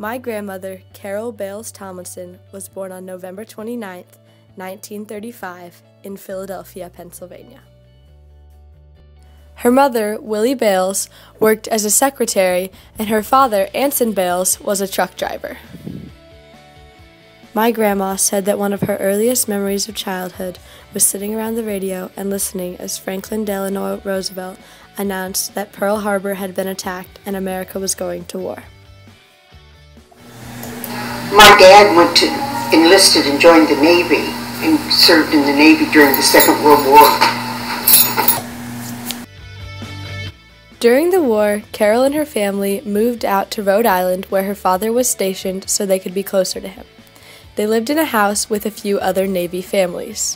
My grandmother, Carol Bales Tomlinson, was born on November 29, 1935, in Philadelphia, Pennsylvania. Her mother, Willie Bales, worked as a secretary, and her father, Anson Bales, was a truck driver. My grandma said that one of her earliest memories of childhood was sitting around the radio and listening as Franklin Delano Roosevelt announced that Pearl Harbor had been attacked and America was going to war. My dad enlisted and joined the Navy and served in the Navy during the Second World War. During the war, Carol and her family moved out to Rhode Island where her father was stationed so they could be closer to him. They lived in a house with a few other Navy families.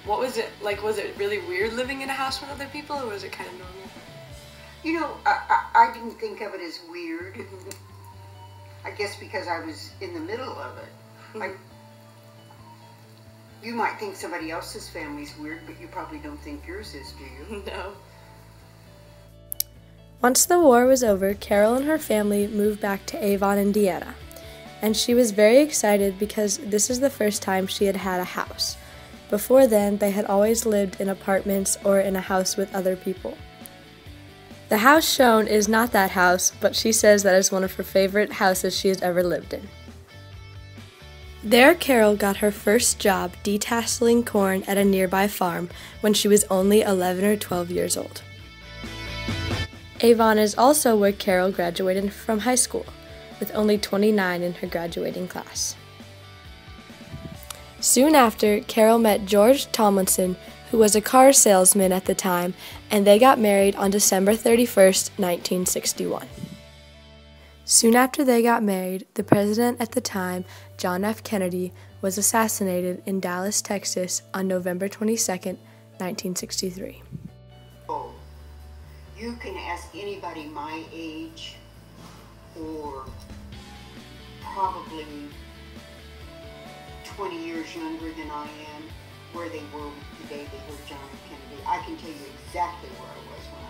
What was it like? Was it really weird living in a house with other people, or was it kind of normal? You know, I didn't think of it as weird. I guess because I was in the middle of it. You might think somebody else's family's weird, but you probably don't think yours is, do you? No. Once the war was over, Carol and her family moved back to Avon, Indiana, and she was very excited because this is the first time she had had a house. Before then, they had always lived in apartments or in a house with other people. The house shown is not that house, but she says that is one of her favorite houses she has ever lived in. There, Carol got her first job detasseling corn at a nearby farm when she was only 11 or 12 years old. Avon is also where Carol graduated from high school, with only 29 in her graduating class. Soon after, Carol met George Tomlinson, who was a car salesman at the time, and they got married on December 31st, 1961. Soon after they got married, the president at the time, John F. Kennedy, was assassinated in Dallas, Texas on November 22nd, 1963. Oh, you can ask anybody my age, or probably 20 years younger than I am, where they were the day they heard John F. Kennedy. I can tell you exactly where I was when I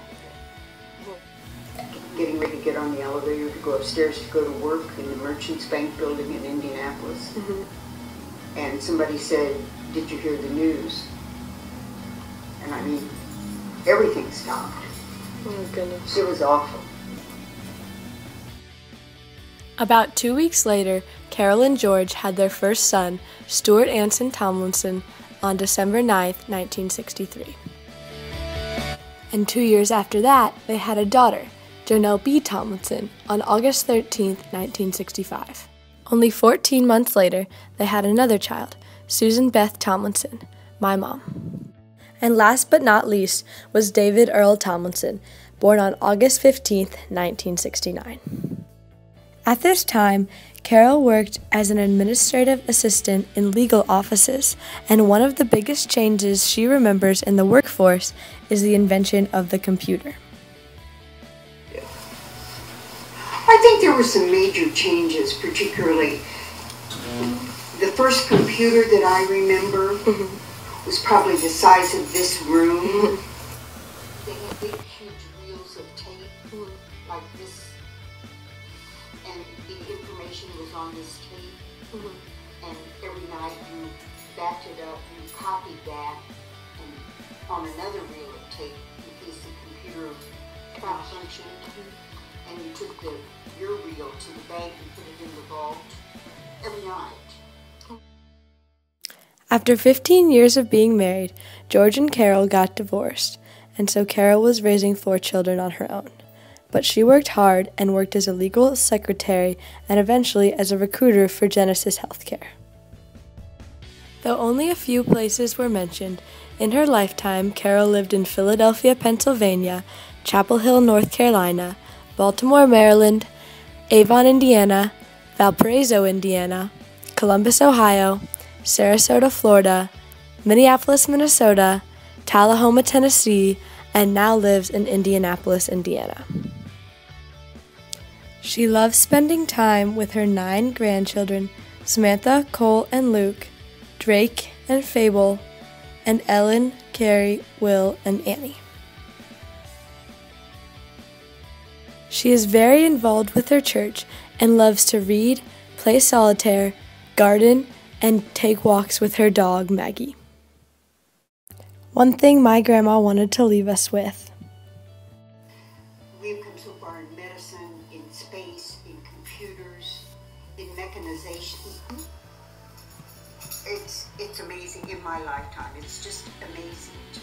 heard it. Getting ready to get on the elevator to go upstairs to go to work in the Merchants Bank building in Indianapolis. And somebody said, "Did you hear the news?" And I mean, everything stopped. Oh my goodness. It was awful. About 2 weeks later, Carol and George had their first son, Stuart Anson Tomlinson, on December 9th, 1963. And 2 years after that, they had a daughter, Jonelle B. Tomlinson, on August 13th, 1965. Only 14 months later, they had another child, Susan Beth Tomlinson, my mom. And last but not least was David Earl Tomlinson, born on August 15th, 1969. At this time, Carol worked as an administrative assistant in legal offices, and one of the biggest changes she remembers in the workforce is the invention of the computer. I think there were some major changes, particularly the first computer that I remember was probably the size of this room. They had big, huge reels of tape like this, and the information was on this tape, and every night you backed it up, you copied that, and on another reel of tape in case the computer malfunctioned, and you took your reel to the bank and put it in the vault every night. After 15 years of being married, George and Carol got divorced, and so Carol was raising 4 children on her own. But she worked hard and worked as a legal secretary and eventually as a recruiter for Genesis Healthcare. Though only a few places were mentioned, in her lifetime, Carol lived in Philadelphia, Pennsylvania, Chapel Hill, North Carolina, Baltimore, Maryland, Avon, Indiana, Valparaiso, Indiana, Columbus, Ohio, Sarasota, Florida, Minneapolis, Minnesota, Tullahoma, Tennessee, and now lives in Indianapolis, Indiana. She loves spending time with her 9 grandchildren, Samantha, Cole, and Luke, Drake and Fable, and Ellen, Carrie, Will, and Annie. She is very involved with her church and loves to read, play solitaire, garden, and take walks with her dog, Maggie. One thing my grandma wanted to leave us with. We've come so far in medicine, in space, in computers, in mechanization. It's amazing in my lifetime. It's just amazing.